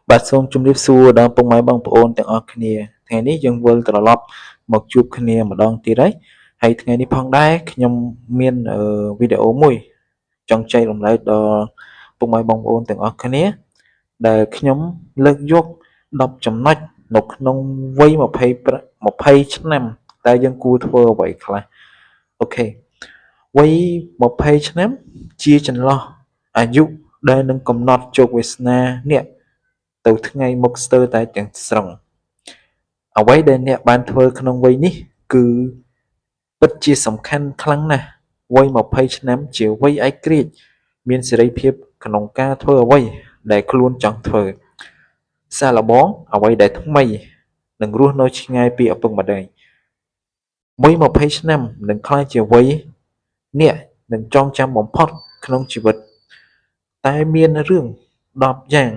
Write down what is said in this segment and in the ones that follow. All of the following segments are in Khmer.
បាទសូមជម្រាបសួរដល់ពុកម៉ែបងប្អូនទាំងអស់គ្នាថ្ងៃនេះយើងវិលត្រឡប់មកជួបគ្នាម្ដងទៀតហើយថ្ងៃនេះផងដែរខ្ញុំមានវីដេអូមួយចង់ចែករំលែកដល់ពុកម៉ែបងប្អូនទាំងអស់គ្នាដែលខ្ញុំលើកយក10ចំណុចនៅក្នុងវ័យ20ឆ្នាំតើយើងគួរធ្វើអ្វីខ្លះអូខេវ័យ20ឆ្នាំជាចន្លោះអាយុដែលនឹងកំណត់ជោគវាសនាអ្នកទៅថ្ងៃមុខស្ទើរតែទាំងស្រុងអ្វីដែលអ្នកបានធ្វើក្នុងវ័យនេះគឺពិតជាសំខាន់ខ្លាំងណាស់វ័យ20ឆ្នាំជាវ័យឯករាជ្យមានសេរីភាពក្នុងការធ្វើអ្វីដែលខ្លួនចង់ធ្វើសាកល្បងអ្វីដែលថ្មីនិងរស់នៅឆ្ងាយពីឪពុកម្ដាយវ័យ20ឆ្នាំនឹងក្លាយជាវ័យអ្នកនឹងចងចាំបំផុតក្នុងជីវិតតែមានរឿង10យ៉ាង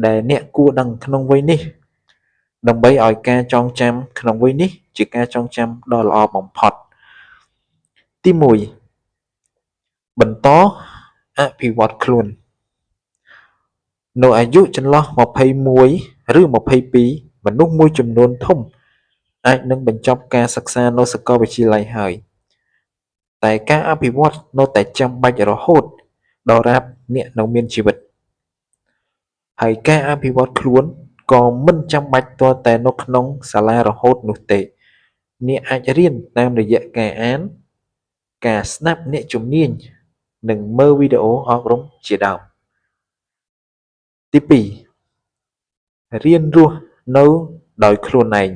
ដែលអ្នកគួរដឹងក្នុងវ័យនេះដើម្បីឲ្យការចងចាំក្នុងវ័យនេះជាការចងចាំដ៏ល្អបំផុតទី1បន្តអភិវឌ្ឍខ្លួននៅអាយុចន្លោះ21ឬ22មនុស្សមួយចំនួនធំអាចនឹងបញ្ចប់ការសិក្សានៅសាកលវិទ្យាល័យហើយតែការអភិវឌ្ឍនៅតែចាំបាច់រហូតដល់រាប់អ្នកនៅមានជីវិតហើយការអភិវឌ្ឍខ្លួនក៏មិនចាំបាច់ទាល់តែនៅក្នុងសាលារហូតនោះទេអ្នកអាចរៀនតាមរយៈការអានការស្ដាប់អ្នកជំនាញនិងមើលវីដេអូអប់រំជាដើមទី2រៀនរស់នៅដោយខ្លួនឯង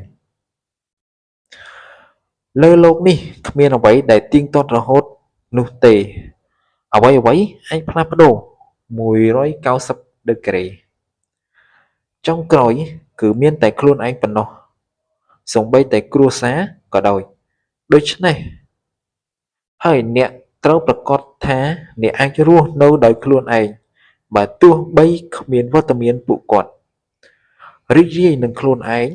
លើโลกនេះគ្មានអ្វីដែលទៀងទាត់រហូតនោះទេអ្វីអាចផ្លាស់ប្ដូរ190ដឺក្រេចុងក្រោយគឺមានតែខ្លួនឯងប៉ុណ្ណោះសូម្បីតែគ្រួសារក៏ដោយដូច្នេះហើយអ្នកត្រូវប្រកាសថាអ្នកអាចរស់នៅដោយខ្លួនឯងបើទោះបីគ្មានវត្តមានពួកគាត់រីករាយនឹងខ្លួនឯង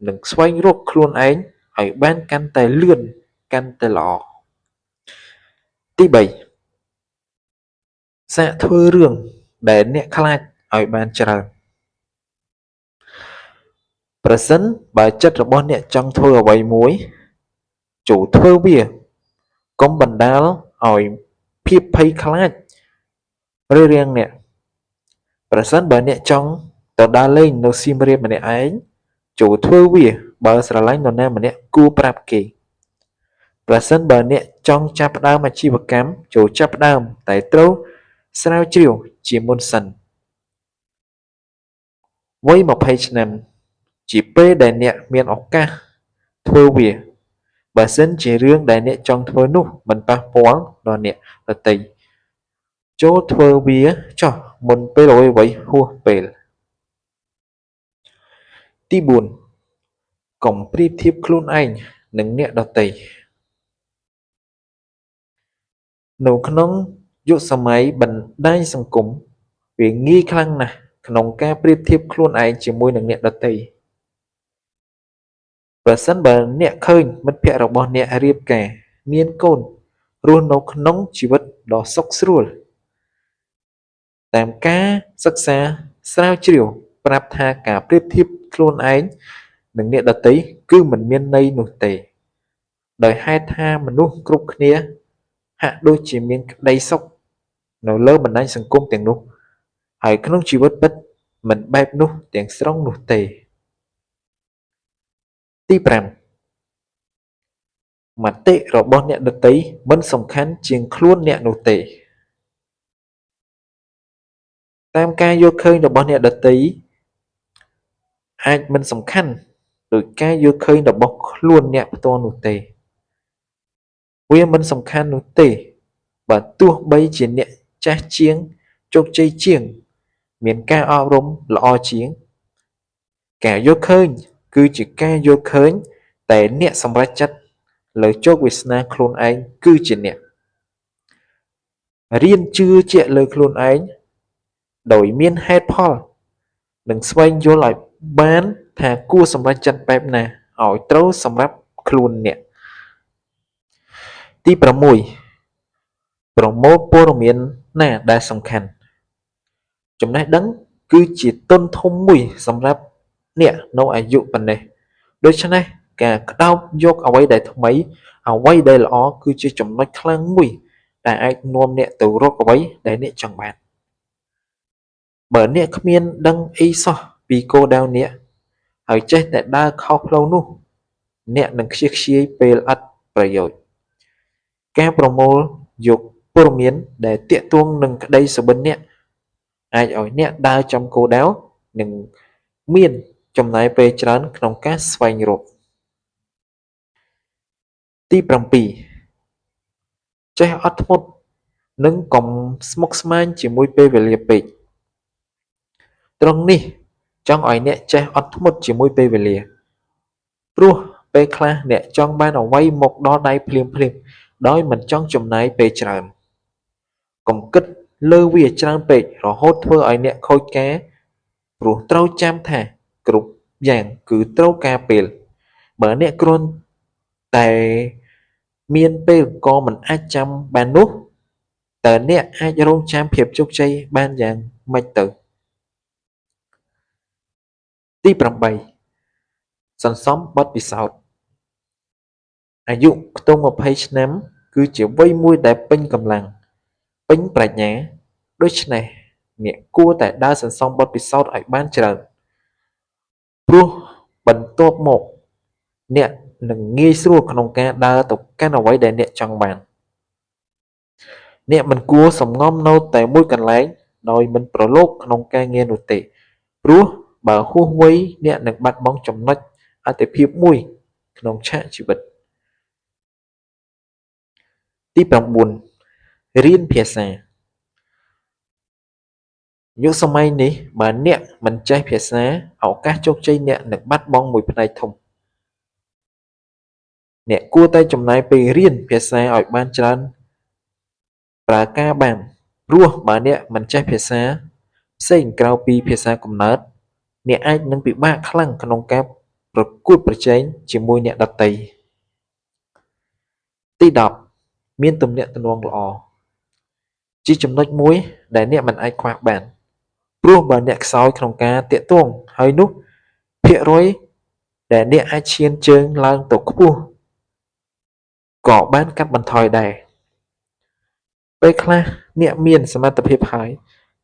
និងស្វែងរកខ្លួនឯងឲ្យបានកាន់តែលឿនកាន់តែល្អទី3សាកធ្វើរឿងដែលអ្នកខ្លាចឲ្យបានច្រើនប្រសិនបើចិត្តរបស់អ្នកចង់ធ្វើអ្វីមួយចូលធ្វើវាកុំបណ្ដាលឲ្យភាពភ័យខ្លាចរារាំងអ្នកប្រសិនបើអ្នកចង់ទៅដើរលេងនៅសៀមរាបម្នាក់ឯងចូលធ្វើវាបើស្រឡាញ់នរណាម្នាក់គួរប្រាប់គេប្រសិនបើអ្នកចង់ចាប់ផ្ដើមអាជីវកម្មចូលចាប់ផ្ដើមតែត្រូវស្រាវជ្រាវជាមុនសិនវ័យ20ឆ្នាំជាពេលដែលអ្នកមានឱកាសធ្វើវាបើសិនជារឿងដែលអ្នកចង់ធ្វើនោះមិនប៉ះពាល់ដល់អ្នកដទៃចូលធ្វើវាចោះមុនពេលអ្វីហួសពេលទី4កុំប្រៀបធៀបខ្លួនឯងនឹងអ្នកដទៃនៅក្នុងយុគសម័យបណ្ដាញសង្គមវាងាយខ្លាំងណាស់ក្នុងការប្រៀបធៀបខ្លួនឯងជាមួយនឹងអ្នកដទៃប្រសិនបើអ្នកឃើញមិត្តភ័ក្តិរបស់អ្នករៀបការមានកូនរស់នៅក្នុងជីវិតដ៏សុខស្រួលតាមការសិក្សាស្រាវជ្រាវប្រាប់ថាការប្រៀបធៀបខ្លួនឯងនឹងអ្នកដទៃគឺមិនមានន័យនោះទេដោយហេតុថាមនុស្សគ្រប់គ្នាហាក់ដូចជាមានក្តីសុខនៅលើបណ្ដាញសង្គមទាំងនោះហើយក្នុងជីវិតពិតមិនបែបនោះទាំងស្រុងនោះទេទី5មតិរបស់អ្នកដទៃមិនសំខាន់ជាងខ្លួនអ្នកនោះទេតាមការយល់ឃើញរបស់អ្នកដទៃអាចមិនសំខាន់ដោយការយល់ឃើញរបស់ខ្លួនអ្នកផ្ទាល់នោះទេវាមិនសំខាន់នោះទេបើទោះបីជាអ្នកចាស់ជាងជោគជ័យជាងមានការអប់រំល្អជាងការយល់ឃើញគឺជាការយល់ឃើញតែអ្នកសម្រេចចិត្តលើជោគវាសនាខ្លួនឯងគឺជាអ្នករៀនជឿជាក់លើខ្លួនឯងដោយមានហេតុផលនិងស្វែងយល់ឲ្យបានថាគួរសម្រេចចិត្តបែបណាឲ្យត្រូវសម្រាប់ខ្លួនអ្នកទី6ប្រមូលព័ត៌មានណាដែលសំខាន់ចំណេះដឹង គឺជាទុនធំមួយសម្រាប់អ្នកនៅអាយុប៉ុណ្ណេះដូច្នេះការក្តោបយកអ្វីដែលថ្មីអ្វីដែលល្អគឺជាចំណុចខ្លាំងមួយដែលអាចនាំអ្នកទៅរកអ្វីដែលអ្នកចង់បានបើអ្នកគ្មានដឹងអីសោះពីគោលដៅអ្នកហើយចេះតែដើរខុសផ្លូវនោះអ្នកនឹងខ្ជិះខ្ជាយពេលឥតប្រយោជន៍ការប្រមូលយកព័ត៌មានដែលទាក់ទងនឹងក្តីសុបិនអ្នកអាចឲ្យអ្នកដើរចំគោលដៅនិងមានចំណាយពេលច្រើនក្នុងការស្វែងរកទី7ចេះអត់ធ្មត់និងកុំស្មុគស្មាញជាមួយពេលវេលាពេកត្រង់នេះចង់ឲ្យអ្នកចេះអត់ធ្មត់ជាមួយពេលវេលាព្រោះពេលខ្លះអ្នកចង់បានអ្វីមកដល់ដៃភ្លាមៗដោយមិនចង់ចំណាយពេលច្រើនកុំគិតលើវាច្រើនពេករហូតធ្វើឲ្យអ្នកខូចការព្រោះត្រូវចាំថាគ្រប់យ៉ាងគឺត្រូវការពេលបើអ្នកគ្រាន់តែមានពេលក៏មិនអាចចាំបាននោះតើអ្នកអាចរងចាំភាពជោគជ័យបានយ៉ាងម៉េចទៅទី8សន្សំបទពិសោធន៍អាយុខ្ទង់20ឆ្នាំគឺជាវ័យមួយដែលពេញកម្លាំងពេញប្រាជ្ញាដូច្នេះអ្នកគួរតែដើរសន្សំបទពិសោធន៍ឲ្យបានច្រើនព្រោះបន្ទាប់មកអ្នកនឹងងាយស្រួលក្នុងការដើរទៅកាន់អ្វីដែលអ្នកចង់បានអ្នកមិនគួរសំងំនៅតែមួយកន្លែងដោយមិនប្រឡូកក្នុងការងារនោះទេព្រោះបើហួសវ័យអ្នកនឹងបាត់បង់ចំណុចអាទិភាពមួយក្នុងឆាកជីវិតទី9រៀនភាសាយុគសម័យនេះបើអ្នកមិនចេះភាសាឱកាសជោគជ័យអ្នកនឹងបាត់បង់មួយផ្នែកធំអ្នកគួរតែចំណាយពេលរៀនភាសាឲ្យបានច្រើនប្រើការបានព្រោះបើអ្នកមិនចេះភាសាផ្សេងក្រៅពីភាសាកំណើតអ្នកអាចនឹងពិបាកខ្លាំងក្នុងការប្រកួតប្រជែងជាមួយអ្នកដទៃទី10មានទំនាក់ទំនងល្អជាចំណុចមួយដែលអ្នកមិនអាចខ្វះបានព្រោះបើអ្នកខ្សោយក្នុងការតាក់ទងហើយនោះភាគរយដែលអ្នកអាចឈានជើងឡើងទៅខ្ពស់ក៏បានកាត់បន្ថយដែរពេលខ្លះអ្នកមានសមត្ថភាពហើយ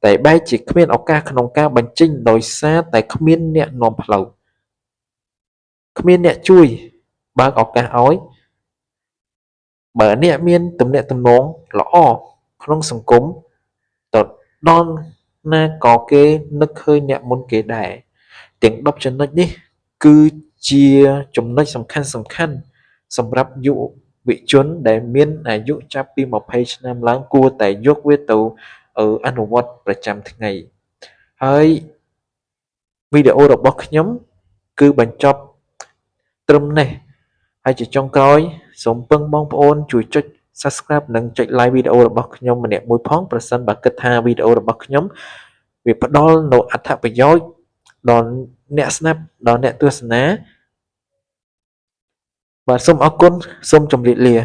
តែបែរជាគ្មានឱកាសក្នុងការបញ្ចេញដោយសារតែគ្មានអ្នកនាំផ្លូវគ្មានអ្នកជួយបើកឱកាសឲ្យបើអ្នកមានទំនាក់ទំនងល្អក្នុងសង្គមទៅដល់ណាក៏គេនឹកឃើញអ្នកមុនគេដែរទាំង10ចំណុចនេះគឺជាចំណុចសំខាន់សម្រាប់យុវជនដែលមានអាយុចាប់ពី20ឆ្នាំឡើងគួរតែយកវាទៅអនុវត្តប្រចាំថ្ងៃហើយវីដេអូរបស់ខ្ញុំគឺបញ្ចប់ត្រឹមនេះហើយជាចុងក្រោយសូមពឹងបងប្អូនជួយចុច Subscribe និងចុច Like វីដេអូរបស់ខ្ញុំម្នាក់មួយផងប្រសិនបើគិតថាវីដេអូរបស់ខ្ញុំវាផ្ដល់នូវអត្ថប្រយោជន៍ដល់អ្នកស្ដាប់ដល់អ្នកទស្សនាបាទសូមអរគុណសូមជម្រាបលា